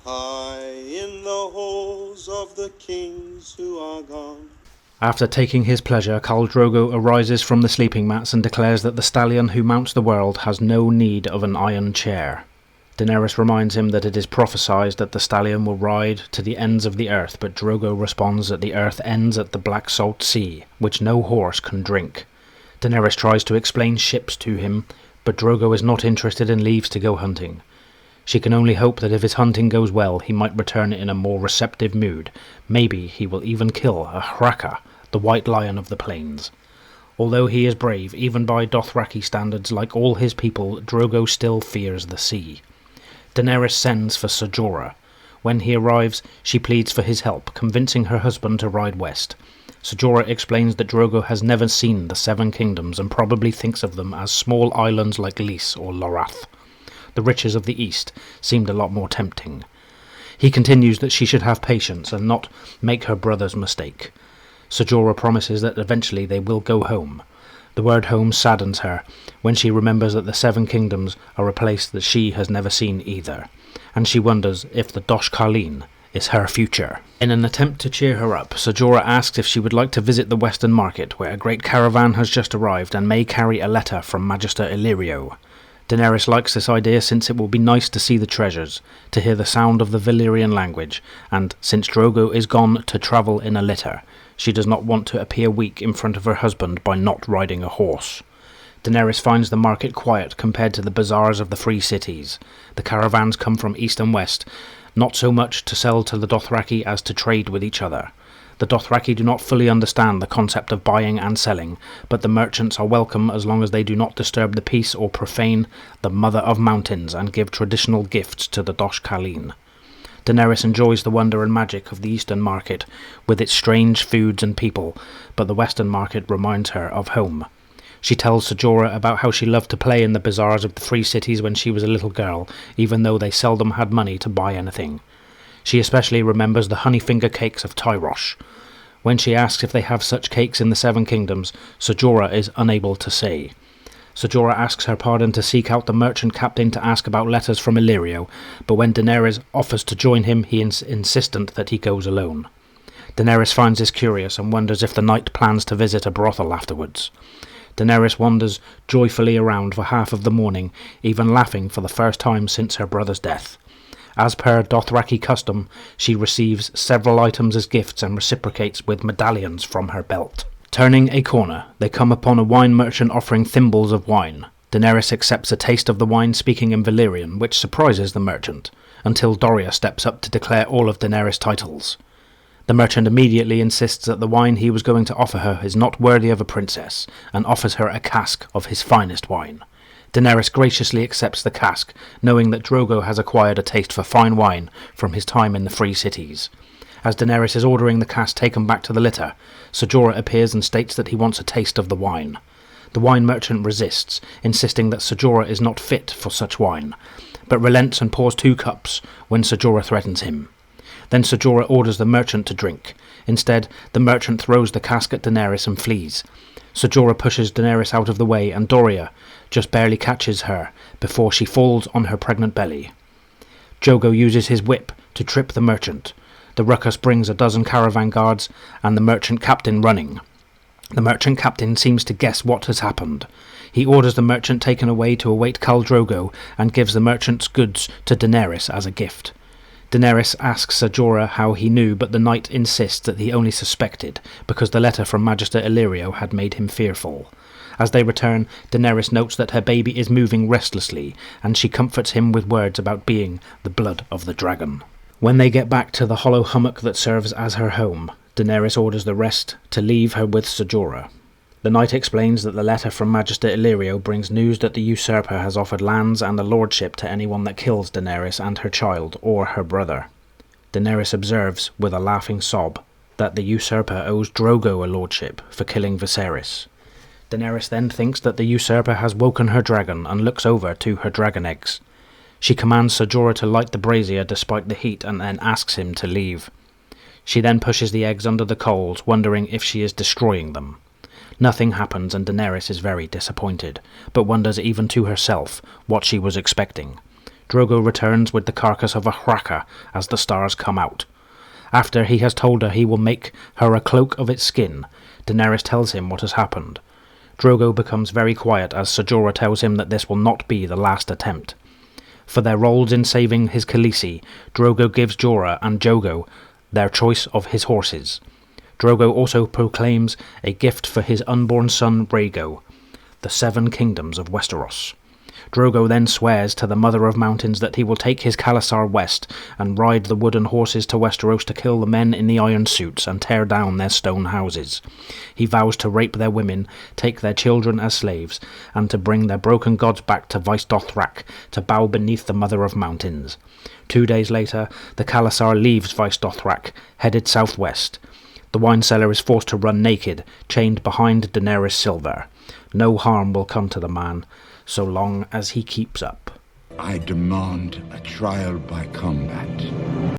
High in the halls of the kings who are gone. After taking his pleasure, Khal Drogo arises from the sleeping mats and declares that the stallion who mounts the world has no need of an iron chair. Daenerys reminds him that it is prophesied that the stallion will ride to the ends of the earth, but Drogo responds that the earth ends at the Black Salt Sea, which no horse can drink. Daenerys tries to explain ships to him, but Drogo is not interested and leaves to go hunting. She can only hope that if his hunting goes well, he might return in a more receptive mood. Maybe he will even kill a Hraka, the white lion of the plains. Although he is brave, even by Dothraki standards, like all his people, Drogo still fears the sea. Daenerys sends for Ser Jorah. When he arrives, she pleads for his help, convincing her husband to ride west. Ser Jorah explains that Drogo has never seen the Seven Kingdoms and probably thinks of them as small islands like Lys or Lorath. The riches of the east seemed a lot more tempting. He continues that she should have patience and not make her brother's mistake. Ser Jorah promises that eventually they will go home. The word home saddens her when she remembers that the Seven Kingdoms are a place that she has never seen either, and she wonders if the Dosh Khaleen is her future. In an attempt to cheer her up, Ser Jorah asks if she would like to visit the Western Market, where a great caravan has just arrived and may carry a letter from Magister Illyrio. Daenerys likes this idea since it will be nice to see the treasures, to hear the sound of the Valyrian language, and since Drogo is gone to travel in a litter, she does not want to appear weak in front of her husband by not riding a horse. Daenerys finds the market quiet compared to the bazaars of the free cities. The caravans come from east and west, not so much to sell to the Dothraki as to trade with each other. The Dothraki do not fully understand the concept of buying and selling, but the merchants are welcome as long as they do not disturb the peace or profane the Mother of Mountains and give traditional gifts to the Dosh Khaleen. Daenerys enjoys the wonder and magic of the Eastern Market, with its strange foods and people, but the Western Market reminds her of home. She tells Ser Jorah about how she loved to play in the bazaars of the free cities when she was a little girl, even though they seldom had money to buy anything. She especially remembers the honeyfinger cakes of Tyrosh. When she asks if they have such cakes in the Seven Kingdoms, Ser Jorah is unable to say. Ser Jorah asks her pardon to seek out the merchant captain to ask about letters from Illyrio, but when Daenerys offers to join him, he is insistent that he goes alone. Daenerys finds this curious and wonders if the knight plans to visit a brothel afterwards. Daenerys wanders joyfully around for half of the morning, even laughing for the first time since her brother's death. As per Dothraki custom, she receives several items as gifts and reciprocates with medallions from her belt. Turning a corner, they come upon a wine merchant offering thimbles of wine. Daenerys accepts a taste of the wine speaking in Valyrian, which surprises the merchant, until Doria steps up to declare all of Daenerys' titles. The merchant immediately insists that the wine he was going to offer her is not worthy of a princess, and offers her a cask of his finest wine. Daenerys graciously accepts the cask, knowing that Drogo has acquired a taste for fine wine from his time in the free cities. As Daenerys is ordering the cask taken back to the litter, Ser Jorah appears and states that he wants a taste of the wine. The wine merchant resists, insisting that Ser Jorah is not fit for such wine, but relents and pours 2 cups when Ser Jorah threatens him. Then Ser Jorah orders the merchant to drink. Instead, the merchant throws the cask at Daenerys and flees. Ser Jorah pushes Daenerys out of the way, and Doria just barely catches her before she falls on her pregnant belly. Drogo uses his whip to trip the merchant. The ruckus brings a dozen caravan guards and the merchant captain running. The merchant captain seems to guess what has happened. He orders the merchant taken away to await Khal Drogo and gives the merchant's goods to Daenerys as a gift. Daenerys asks Ser Jorah how he knew, but the knight insists that he only suspected, because the letter from Magister Illyrio had made him fearful. As they return, Daenerys notes that her baby is moving restlessly, and she comforts him with words about being the blood of the dragon. When they get back to the hollow hummock that serves as her home, Daenerys orders the rest to leave her with Ser Jorah. The knight explains that the letter from Magister Illyrio brings news that the usurper has offered lands and a lordship to anyone that kills Daenerys and her child or her brother. Daenerys observes, with a laughing sob, that the usurper owes Drogo a lordship for killing Viserys. Daenerys then thinks that the usurper has woken her dragon and looks over to her dragon eggs. She commands Ser Jorah to light the brazier despite the heat and then asks him to leave. She then pushes the eggs under the coals, wondering if she is destroying them. Nothing happens and Daenerys is very disappointed, but wonders even to herself what she was expecting. Drogo returns with the carcass of a Hraka as the stars come out. After he has told her he will make her a cloak of its skin, Daenerys tells him what has happened. Drogo becomes very quiet as Ser Jorah tells him that this will not be the last attempt. For their roles in saving his Khaleesi, Drogo gives Jorah and Jogo their choice of his horses. Drogo also proclaims a gift for his unborn son Rhaego, the 7 kingdoms of Westeros. Drogo then swears to the Mother of Mountains that he will take his Khalasar west and ride the wooden horses to Westeros to kill the men in the iron suits and tear down their stone houses. He vows to rape their women, take their children as slaves, and to bring their broken gods back to Vaes Dothrak to bow beneath the Mother of Mountains. 2 days later, the Khalasar leaves Vaes Dothrak, headed southwest. The wine seller is forced to run naked, chained behind Daenerys Silver. No harm will come to the man, so long as he keeps up. I demand a trial by combat.